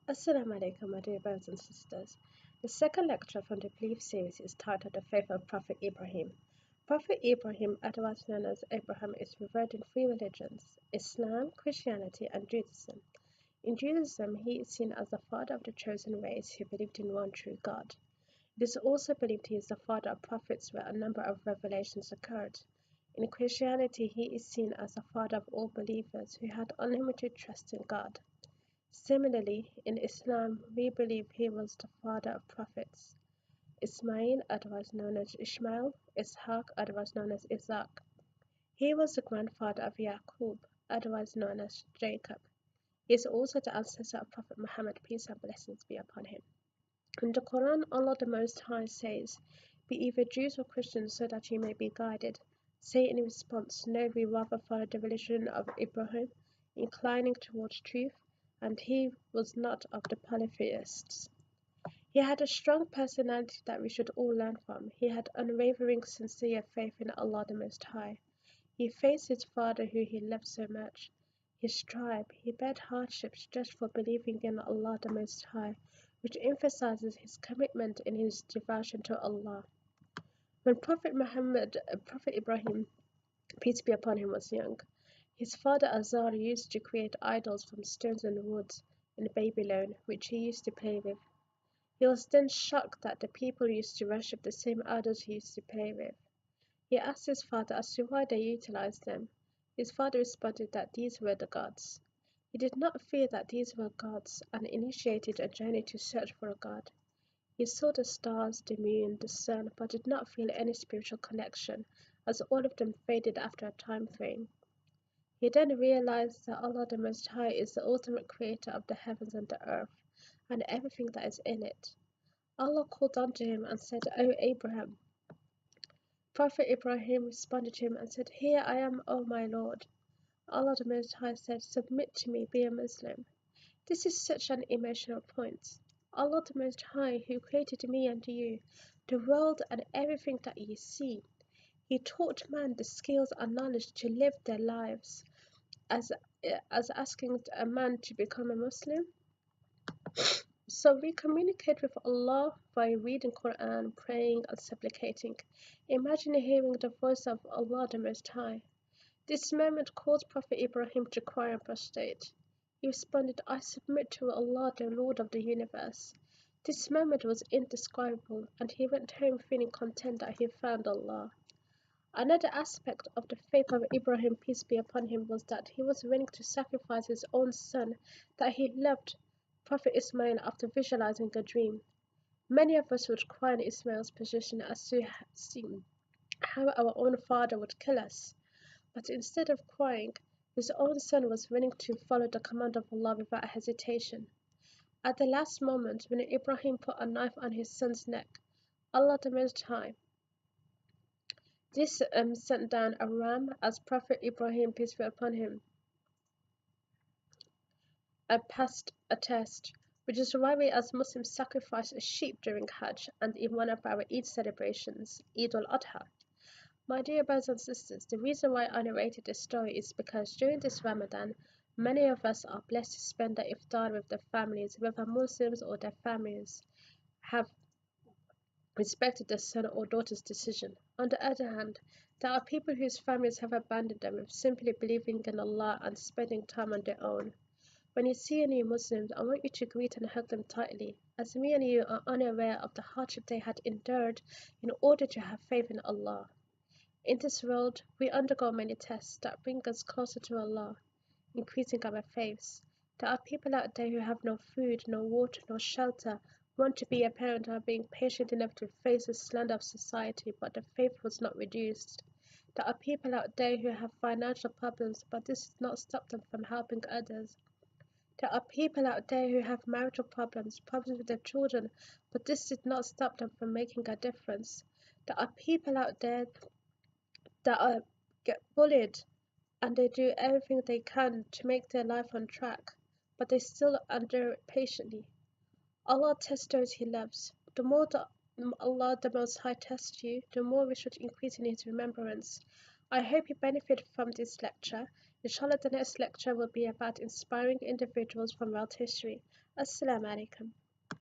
Assalamu alaikum, my dear brothers and sisters. The second lecture from the Belief series is titled The Faith of Prophet Ibrahim. Prophet Ibrahim, otherwise known as Abraham, is revered in three religions: Islam, Christianity, and Judaism. In Judaism, he is seen as the father of the chosen race who believed in one true God. It is also believed he is the father of prophets where a number of revelations occurred. In Christianity, he is seen as the father of all believers who had unlimited trust in God. Similarly, in Islam, we believe he was the father of prophets: Ismail, otherwise known as Ishmael; Ishaq, otherwise known as Isaac. He was the grandfather of Yaqub, otherwise known as Jacob. He is also the ancestor of Prophet Muhammad, peace and blessings be upon him. In the Quran, Allah the Most High says, "Be either Jews or Christians so that you may be guided." Say in response, "No, we rather follow the religion of Ibrahim, inclining towards truth, and he was not of the polytheists." He had a strong personality that we should all learn from. He had unwavering, sincere faith in Allah the Most High. He faced his father who he loved so much, his tribe. He bared hardships just for believing in Allah the Most High, which emphasizes his commitment in his devotion to Allah. When Prophet Ibrahim, peace be upon him, was young, his father Azar used to create idols from stones and wood in Babylon, which he used to play with. He was then shocked that the people used to worship the same idols he used to play with. He asked his father as to why they utilized them. His father responded that these were the gods. He did not fear that these were gods and initiated a journey to search for a god. He saw the stars, the moon, the sun, but did not feel any spiritual connection, as all of them faded after a time frame. He then realized that Allah the Most High is the ultimate creator of the heavens and the earth, and everything that is in it. Allah called unto him and said, "O Abraham." Prophet Ibrahim responded to him and said, "Here I am, O my Lord." Allah the Most High said, "Submit to me, be a Muslim." This is such an emotional point. Allah the Most High, who created me and you, the world and everything that you see, He taught man the skills and knowledge to live their lives. As asking a man to become a Muslim. So we communicate with Allah by reading Quran, praying and supplicating. Imagine hearing the voice of Allah the Most High. This moment caused Prophet Ibrahim to cry and prostrate. He responded, "I submit to Allah, the Lord of the universe." This moment was indescribable, and he went home feeling content that he found Allah. Another aspect of the faith of Ibrahim, peace be upon him, was that he was willing to sacrifice his own son that he loved, Prophet Ismail, after visualizing a dream. Many of us would cry in Ismail's position as to see how our own father would kill us. But instead of crying, his own son was willing to follow the command of Allah without hesitation. At the last moment, when Ibrahim put a knife on his son's neck, Allah the Most High, this sent down a ram, as Prophet Ibrahim, peace be upon him, passed a test, which is why we as Muslims sacrifice a sheep during Hajj and in one of our Eid celebrations, Eid al-Adha. My dear brothers and sisters, the reason why I narrated this story is because during this Ramadan, many of us are blessed to spend the iftar with their families, whether Muslims or their families have respected their son or daughter's decision. On the other hand, there are people whose families have abandoned them with simply believing in Allah and spending time on their own. When you see any Muslims, I want you to greet and hug them tightly, as me and you are unaware of the hardship they had endured in order to have faith in Allah. In this world, we undergo many tests that bring us closer to Allah, increasing our faiths. There are people out there who have no food, no water, no shelter, want to be a parent, and are being patient enough to face the slander of society, but their faith was not reduced. There are people out there who have financial problems, but this does not stop them from helping others. There are people out there who have marital problems, problems with their children, but this did not stop them from making a difference. There are people out there that get bullied and they do everything they can to make their life on track, but they still endure it patiently. Allah tests those He loves. The more Allah the Most High tests you, the more we should increase in His remembrance. I hope you benefit from this lecture. Inshallah, the next lecture will be about inspiring individuals from world history. Assalamu alaikum.